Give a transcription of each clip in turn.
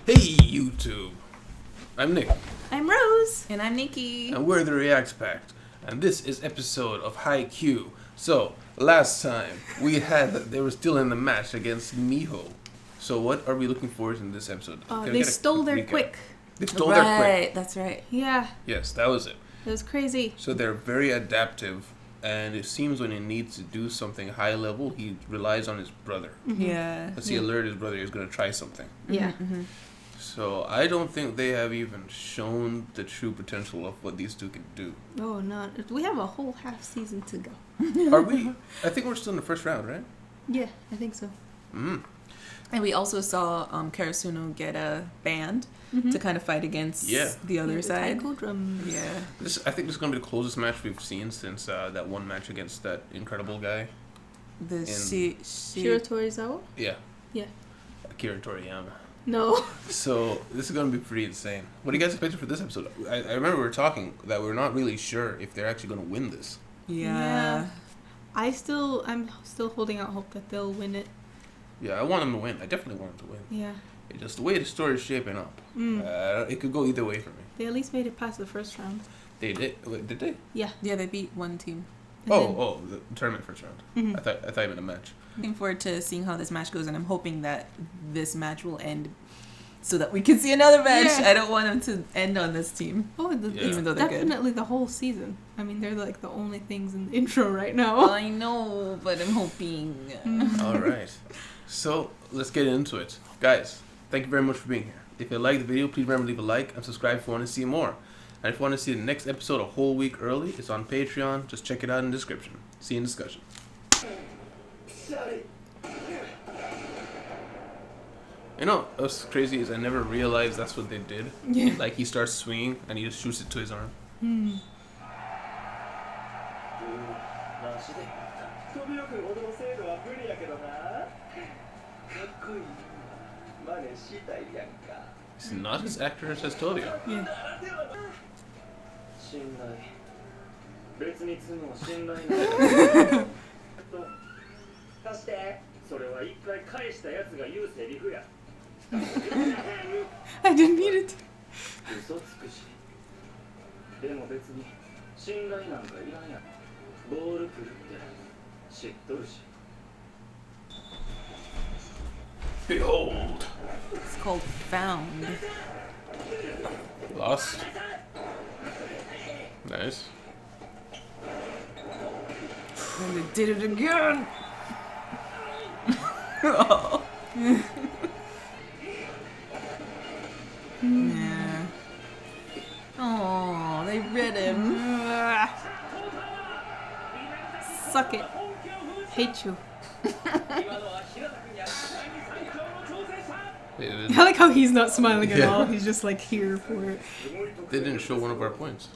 Hey YouTube, I'm Nick. I'm Rose. And I'm Nikki. And we're the Reacts Pact. And this is episode of Haikyu. So, last time they were still in the match against Miho. So what are we looking forward to in this episode? They stole their quick. They stole their quick. Right, that's right. Yeah. Yes, that was it. It was crazy. So they're very adaptive. And it seems when he needs to do something high level, he relies on his brother. Mm-hmm. Yeah. Because he alerted his brother he's going to try something. Yeah. Mm-hmm. So I don't think they have even shown the true potential of what these two can do. Oh, no. We have a whole half season to go. Are we? I think we're still in the first round, right? Yeah, I think so. Mm. And we also saw Karasuno get a band to kind of fight against the other side. Taiko drums. Yeah. I think this is going to be the closest match we've seen since that one match against that incredible guy. The Shiro Torizawa? Yeah. Yeah. Akira Toriyama. No. So this is going to be pretty insane. What do you guys expect for this episode? I remember we were talking that we're not really sure if they're actually going to win this. Yeah. I'm still holding out hope that they'll win it. Yeah, I want them to win. I definitely want them to win. Yeah. It's just the way the story is shaping up. It could go either way for me. They at least made it past the first round. They did. Wait, did they? Yeah. Yeah, they beat one team. The tournament first round. Mm-hmm. I thought you meant a match. Looking forward to seeing how this match goes, and I'm hoping that this match will end so that we can see another match. Yeah. I don't want them to end on this team. Oh, even though they're definitely the whole season. I mean, they're like the only things in the intro right now. I know, but I'm hoping. All right. So let's get into it. Guys, thank you very much for being here. If you like the video, please remember to leave a like and subscribe if you want to see more. And if you want to see the next episode a whole week early, it's on Patreon. Just check it out in the description. See you in discussion. You know what's crazy is I never realized that's what they did. Yeah. Like he starts swinging and he just shoots it to his arm. It's not as accurate as Tobio. Yeah. I didn't need it. Behold. It's called Found. Lost. Nice. And they did it again. Oh. Yeah. Oh, they read him. Suck it. Hate you. I like how he's not smiling at all. He's just like here for it. They didn't show one of our points.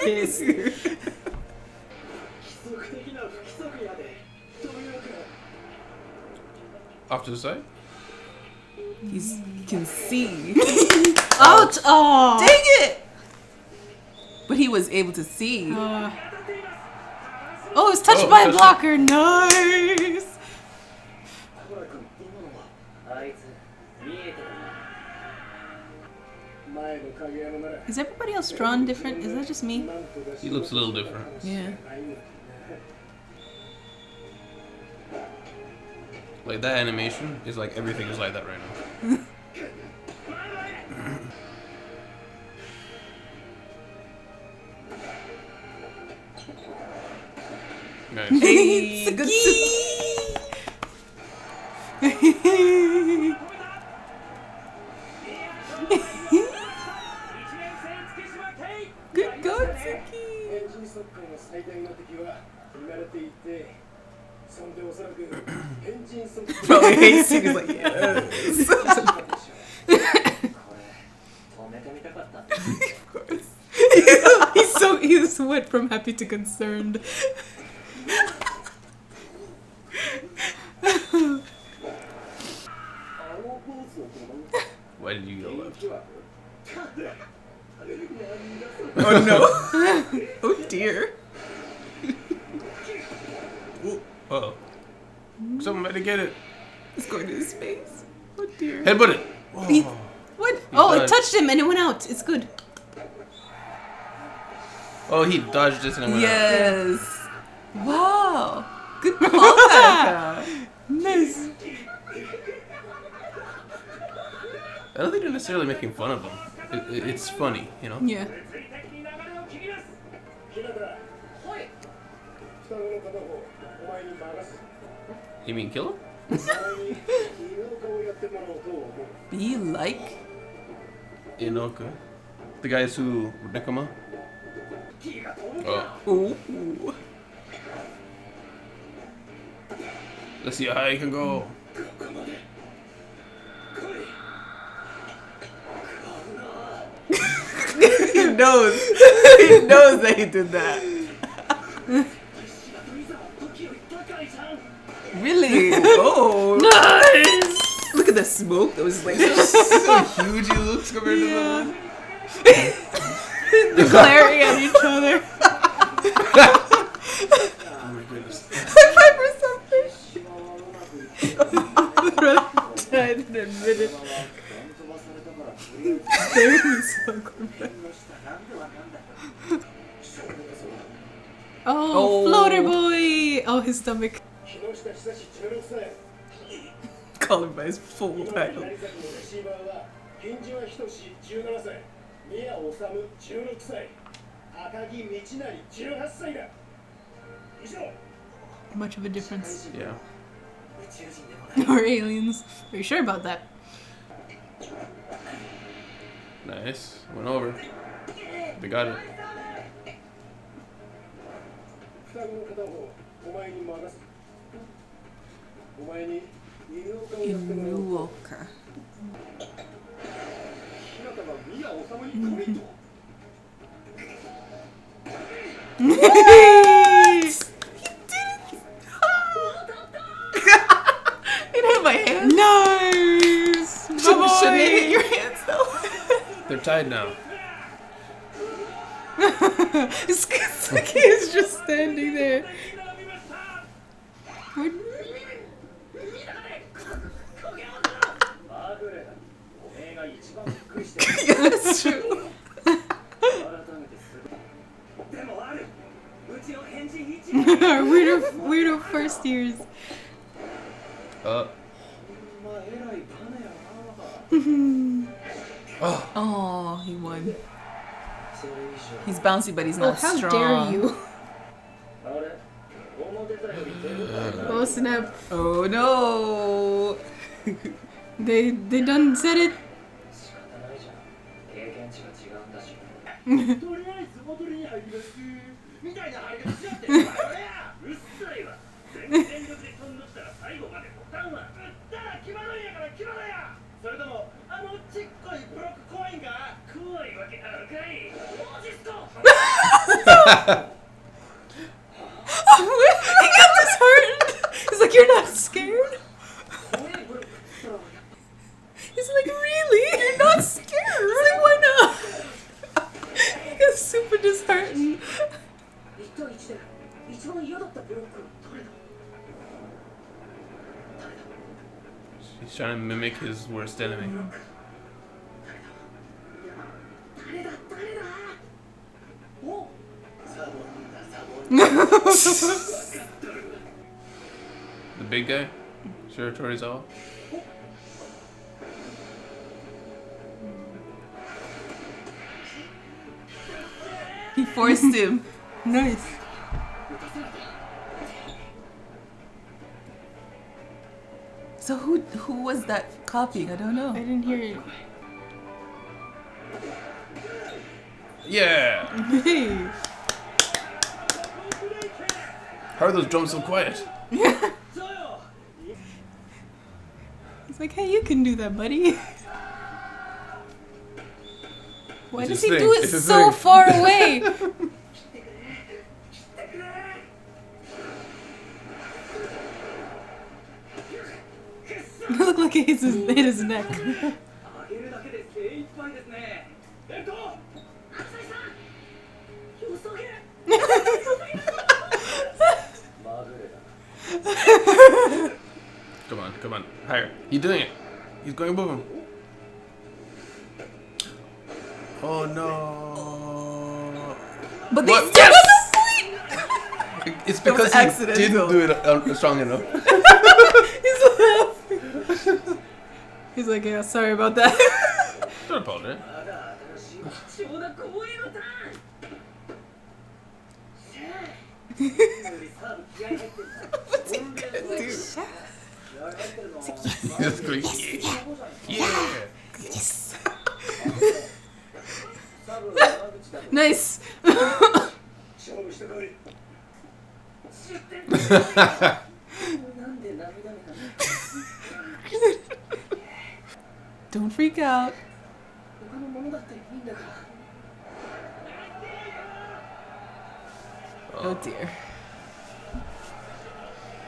Yes. Off to the side? He can see. Ouch! Oh! Dang it! But he was able to see. Oh, it was touched by a blocker. Nice. Is everybody else drawn different? Is that just me? He looks a little different. Yeah. Like that animation is like everything is like that right now. Nice. Hey, good Good God, Suki. Probably hates you. He's like, yes. Of course. He's went from happy to concerned. Why did you go left? Oh no. Oh dear. Uh-oh. Someone better get it. It's going to his face. Oh dear. Headbutt it. What? Oh, it touched him and it went out. It's good. Oh, he dodged this and it went out. Yes. Wow. Good callback. Nice. I don't think they're necessarily making fun of him. It's funny, you know? Yeah. You mean kill him? Be like? Inoka. The guys who Nekama? Oh. Ooh. Let's see how high he can go. He knows. He knows that he did that. Really? Oh. Nice. Look at the smoke. Those like So huge he looks compared to the one. They're glaring at each other. Oh my goodness. high five for selfish. Died in a minute. They're so good. Oh, floater boy. Oh, his stomach. Call him by his full title. Much of a difference. Yeah. Or aliens. Are you sure about that? Nice. Went over. They got it. Inuoka. It hit my hand. Nice. Shouldn't it hit your hands though? They're tied now. Suki is just standing there. Yeah, that's true. Weirdo first years. Oh. Oh, he won. He's bouncy, but he's Oh, not how strong. dare you? Oh snap! Oh no! They done said it. He got disheartened. He's like, "You're not scared?" He's like, "Really? You're not scared?" He's like, "Why not?" He got super disheartened. He's trying to mimic his worst enemy. The big guy? Shiratorizawa? He forced him. Nice. So who was that copying? I don't I know. didn't hear it. Yeah! Hey. How are those drums so quiet? He's like, "Hey, you can do that, buddy." Why It's does his he thing. do it It's his so thing. far away? It looked like it hit his neck. Come on, higher. He's doing it. He's going above him. Oh no! But they What? still Yes! It's It was because he accidental. didn't do it strong enough. He's laughing. He's like, yeah, sorry about that. Don't apologize. What's he gonna do? That's great. Yeah. Yes. Nice. Don't freak out. Oh dear.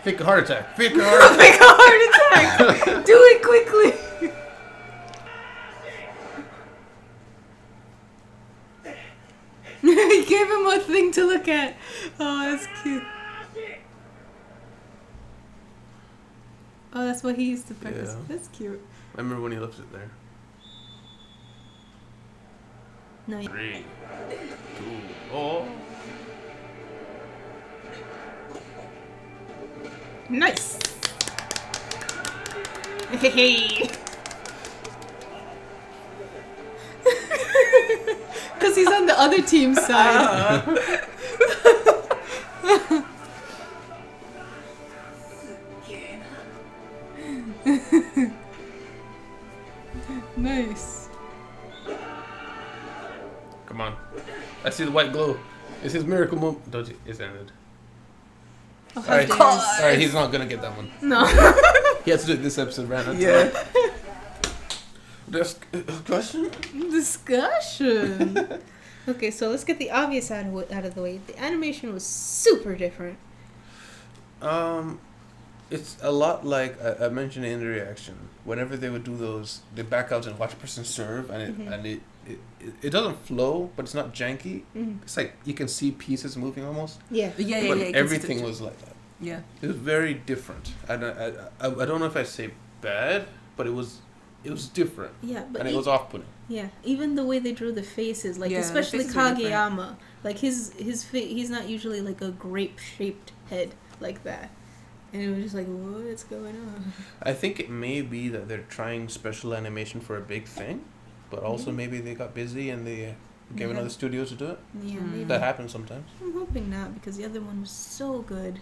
Fake a heart attack. Fake a heart attack. Make a heart attack. Do it quickly. He gave him a thing to look at. Oh, that's cute. Oh, that's what he used to practice. Yeah. That's cute. I remember when he left it there. No. 3, 2, oh. Nice. Hey. Because he's on the other team's side. Nice. Come on. I see the white glow. It's his miracle moment. Don't you? It's ended. Oh, Alright, how dare you. alright, he's not gonna get that one. No. He has to do it this episode, right? Yeah. Discussion? Discussion. Okay, so let's get the obvious out of the way. The animation was super different. It's a lot like I mentioned in the reaction. Whenever they would do those, they back out and watch a person serve, and it doesn't flow, but it's not janky. Mhm. It's like you can see pieces moving almost. Yeah. Yeah, But yeah. everything was like that. Yeah. It was very different. I don't know if I say bad, but it was different, Yeah, but and it was off-putting. yeah, even the way they drew the faces, like Yeah, the especially faces were different. Kageyama, like he's not usually like a grape-shaped head like that, and it was just like, what's going on? I think it may be that they're trying special animation for a big thing, but also maybe they got busy and they gave Yeah. another studio to do it. Yeah, Mm. maybe. That happens sometimes. I'm hoping not because the other one was so good.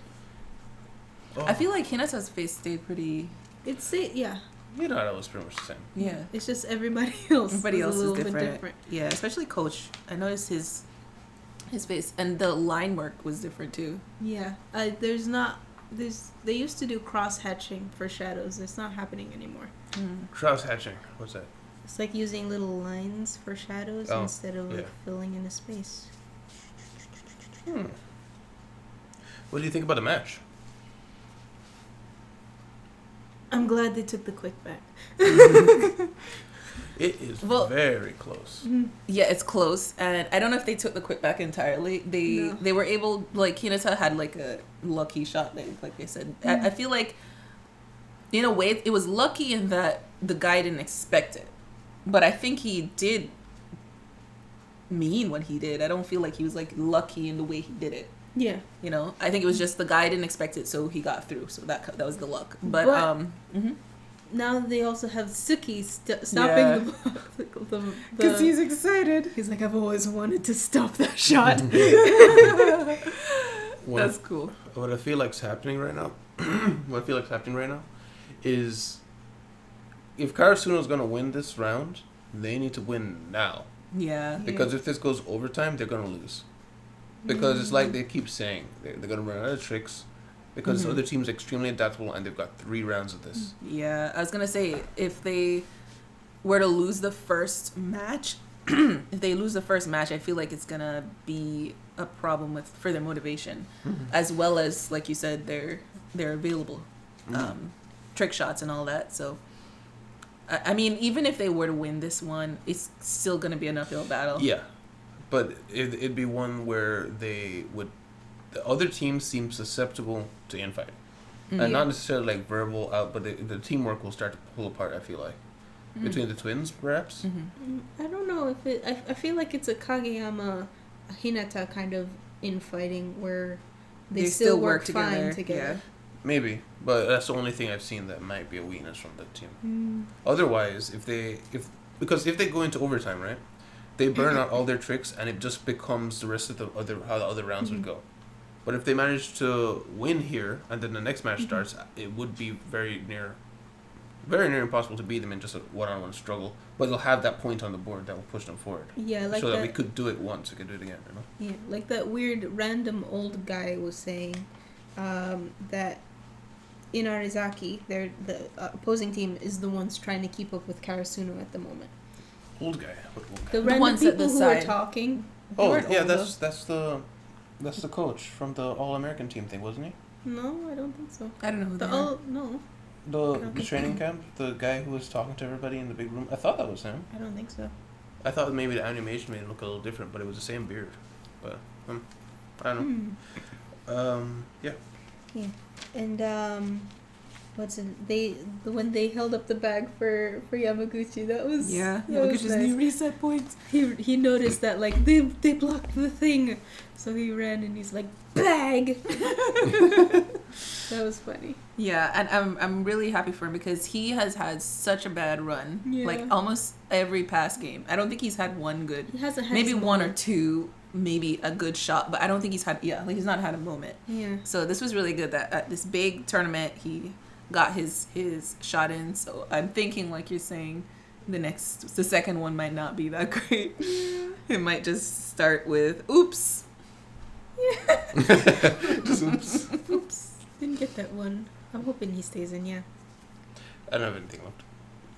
Oh, I feel like Hinata's face stayed pretty. Yeah, you know that was pretty much the same. Yeah. it's just everybody else. Everybody was else a is little bit different. different. Yeah, especially Coach. I noticed his face and the line work was different too. Yeah, they used to do cross hatching for shadows. It's not happening anymore. Cross hatching. What's that? It's like using little lines for shadows Oh, instead of like yeah. filling in a space. What do you think about the match? I'm glad they took the quick back. It is Well- very close. Yeah, it's close, and I don't know if they took the quick back entirely. No. They were able, like Hinata had like a lucky shot, like they said. I feel like, in a way, it was lucky in that the guy didn't expect it, but I think he did mean what he did. I don't feel like he was like lucky in the way he did it. Yeah. You know, I think it was just the guy didn't expect it, so he got through. So that was the luck. But But- Now they also have Suki stopping Yeah. the because he's excited. he's like, I've always wanted to stop that shot. That's cool. What I feel like's happening right now, is if Karasuno's gonna win this round, they need to win now. Yeah. Because if this goes overtime, they're gonna lose. Because it's like they keep saying they're gonna run out of tricks. Because the other team's extremely adaptable and they've got 3 rounds of this. Yeah, I was gonna say if they were to lose the first match, I feel like it's gonna be a problem with further motivation, as well as like you said, they're available trick shots and all that. So, I mean, even if they were to win this one, it's still gonna be an uphill battle. Yeah, but it'd be one where the other team seems susceptible to infighting. And not necessarily like verbal out, but the teamwork will start to pull apart, I feel like. Between the twins, perhaps? I don't know if it... I feel like it's a Kageyama, Hinata kind of infighting where they still work fine together. Yeah. Maybe, but that's the only thing I've seen that might be a weakness from the team. Otherwise, if they go into overtime, right, they burn out all their tricks, and it just becomes the rest of how the other rounds would go. But if they manage to win here, and then the next match starts, it would be very near impossible to beat them in just a one-on-one struggle. But they'll have that point on the board that will push them forward. Yeah, like so that we could do it once, we could do it again, Yeah, like that weird random old guy was saying, that in Arizaki, the opposing team is the ones trying to keep up with Karasuno at the moment. Old guy. What old guy? The random ones at people the who side. are talking. they Oh weren't yeah, old, that's the coach from the All-American team thing, wasn't he? though. No, I don't think so. I don't know who The they are. no, The training camp, the guy who was talking to everybody in the big room. I thought that was him. I don't think so. I thought maybe the animation made it look a little different, but it was the same beard. But I don't know. Yeah. Yeah, and when they held up the bag for Yamaguchi, that was that was Yamaguchi's nice. new reset points. He noticed that like they blocked the thing, so he ran and he's like bag. That was funny. Yeah, and I'm really happy for him because he has had such a bad run. Yeah. Like almost every past game. I don't think he's had one good. He hasn't had Maybe some one or moments. two, maybe a good shot, but I don't think he's had. Yeah, like he's not had a moment. Yeah. So this was really good that at this big tournament he got his shot in. So I'm thinking, like you're saying, the second one might not be that great. Yeah. It might just start with oops. Just oops. Oops. Didn't get that one. I'm hoping he stays in. Yeah. I don't have anything left.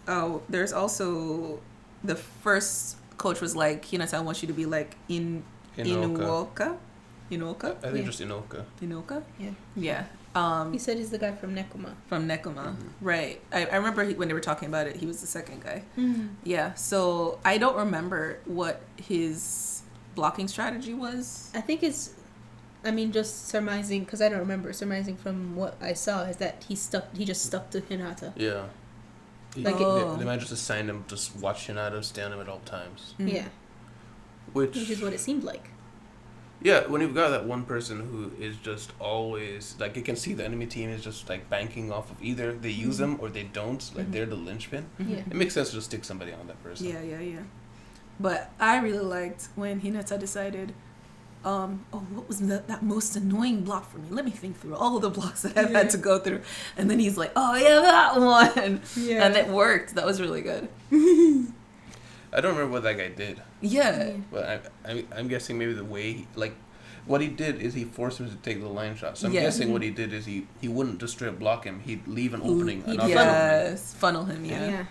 Oh, there's also the first coach was like, Hinata wants you to be like Inuoka. I think just Inoka. Inoka? Yeah. Yeah. He said he's the guy from Nekoma. From Nekoma. Right. I remember when they were talking about it, he was the second guy. Mm-hmm. Yeah. So I don't remember what his blocking strategy was. I think it's, just surmising, because I don't remember, surmising from what I saw is that he just stuck to Hinata. Yeah. Like they might just assign him to watch Hinata, stay on him at all times. Mm. Yeah. Which Is what it seemed like. Yeah, when you've got that one person who is just always like, you can see the enemy team is just like banking off of either they use them or they don't. Like they're the linchpin. Yeah. It makes sense to just stick somebody on that person. Yeah. But I really liked when Hinata decided, what was that most annoying block for me? Let me think through all the blocks that I've had to go through. And then he's like, oh yeah, that one. Yeah. And it worked. That was really good. I don't remember what that guy did, Yeah. but I'm guessing maybe the way what he did is he forced him to take the line shot. So I'm Yeah. guessing what he did is he wouldn't just straight block him. He'd leave an opening. He'd Another Yes. Funnel him, yeah. Yeah.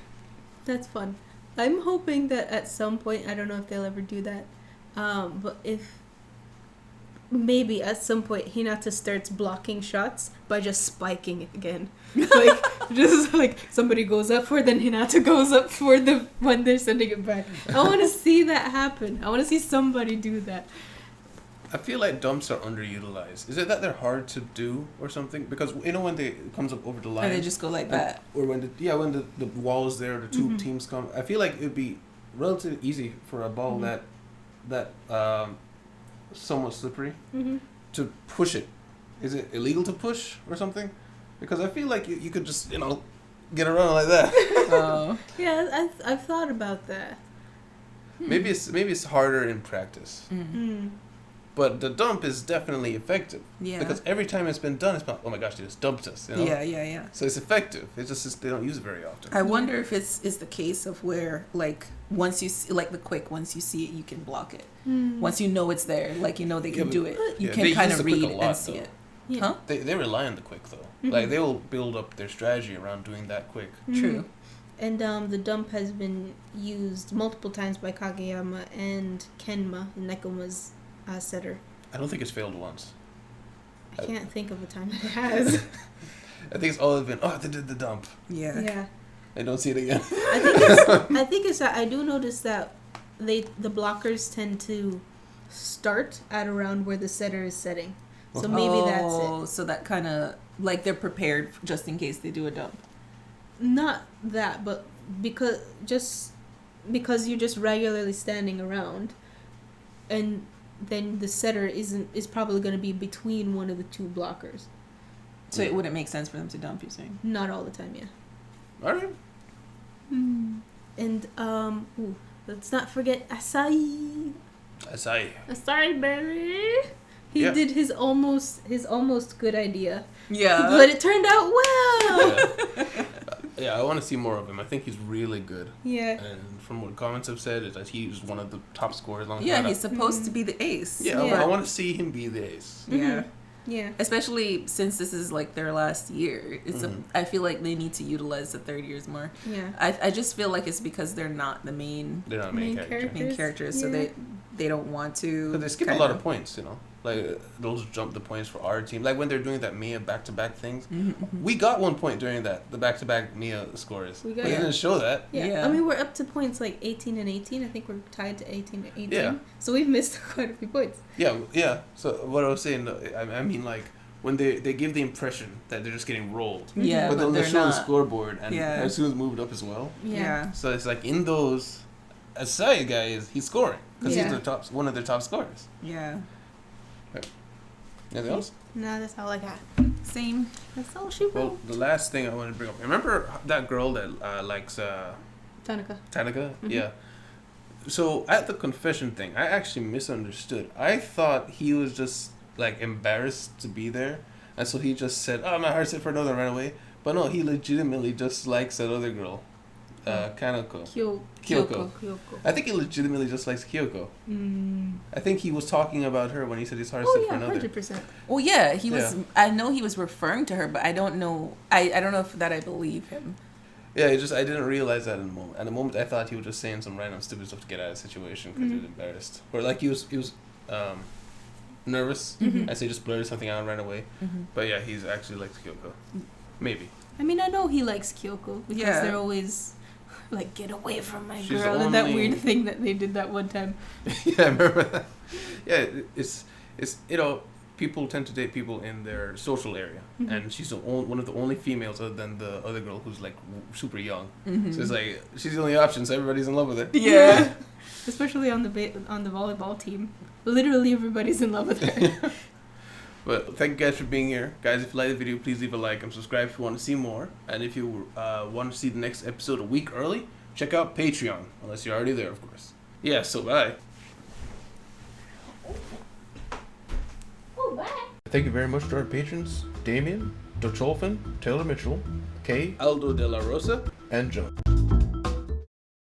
That's fun. I'm hoping that at some point, I don't know if they'll ever do that, but if maybe at some point Hinata starts blocking shots by just spiking it again. Like, just like somebody goes up for it, then Hinata goes up for the when they're sending it back. I want to see that happen. I want to see somebody do that. I feel like dumps are underutilized. Is it that they're hard to do or something? Because when they comes up over the line, And they just go like that. or when the wall is there, the two teams come. I feel like it'd be relatively easy for a ball that somewhat slippery to push it. Is it illegal to push or something? Because I feel like you could just get around like that. Oh. Yeah, I've thought about that. Maybe it's harder in practice. But the dump is definitely effective. Yeah. Because every time it's been done, it's been, oh my gosh, they just dumped us. You know? Yeah. So it's effective. It's just they don't use it very often. I wonder if it's the case of where, like, once you see, like the quick, once you see it, you can block it. Once you know it's there, like, they can do it. You they can kind use of the quick read a lot, and see though. it. Yeah. Huh? They rely on the quick, though. Like, they will build up their strategy around doing that quick. True. And the dump has been used multiple times by Kageyama and Kenma, Nekoma's setter. I don't think it's failed once. I can't think of a time that it has. I think it's always been, they did the dump. Yeah. Yeah. I don't see it again. I think it's that I do notice that the blockers tend to start at around where the setter is setting. So maybe that's Oh, so that kind of like they're prepared just in case they do a dump. not that, but because you're just regularly standing around, and then the setter is probably going to be between one of the two blockers. So it wouldn't make sense for them to dump, you're saying? Not all the time, yeah. All right. And let's not forget Asai. Asai, baby. He did his almost good idea. Yeah. But it turned out well. Yeah, I want to see more of him. I think he's really good. Yeah. And from what comments have said, is that he's one of the top scorers on Yeah, Canada. he's supposed to be the ace. Yeah, Yeah. I want to see him be the ace. Yeah. Yeah. Especially since this is like their last year. I feel like they need to utilize the third years more. Yeah. I just feel like it's because they're not the main They're not main characters, so Yeah. they don't want to. Because they skip a lot of points, you know. Like, they'll just jump the points for our team. Like, when they're doing that Mia back-to-back things. We got 1 point during that, the back-to-back Mia scores. We But got they didn't show that. Yeah. Yeah. I mean, we're up to points like 18 and 18. I think we're tied to 18 and 18. Yeah. So we've missed quite a few points. Yeah. So, what I was saying, I mean, like, when they give the impression that they're just getting rolled. Yeah, But then they're they show the not. scoreboard, and Yeah. as soon as moved up as well. Yeah. So, it's like, in those, Asai guy, he's scoring. Because Yeah. he's one of their top scorers. Yeah. Anything else? No, that's all I got. Same. That's all she wrote. Well, the last thing I want to bring up. Remember that girl that likes Tanika. Tanika? Yeah. So at the confession thing, I actually misunderstood. I thought he was just like embarrassed to be there, and so he just said, "Oh, my heart's set for another," and ran away. But no, he legitimately just likes that other girl, Kanako. Kyoko. I think he legitimately just likes Kyoko. I think he was talking about her when he said his heart's Oh set for yeah, another. 100%. Well, yeah, he was. Yeah. I know he was referring to her, but I don't know. I don't know if that I believe him. Yeah, I didn't realize that in the moment. At the moment, I thought he was just saying some random stupid stuff to get out of the situation because he was embarrassed, or like he was nervous. I say just blurted something out and ran away. But yeah, he's actually likes Kyoko. Maybe. I mean, I know he likes Kyoko because Yeah. they're always like, "Get away from my She's girl," and that only- weird thing that they did that one time. Yeah, I remember that. Yeah, it's you know, people tend to date people in their social area, and she's one of the only females other than the other girl who's like super young. So it's like she's the only option, so everybody's in love with her. Yeah. Especially on the volleyball team. Literally everybody's in love with her. But thank you guys for being here. Guys, if you like the video, please leave a like and subscribe if you want to see more. And if you want to see the next episode a week early, check out Patreon, unless you're already there, of course. Yeah, so bye. Oh, bye. Thank you very much to our patrons, Damien, Docholfin, Taylor Mitchell, Kay, Aldo De La Rosa, and Joe.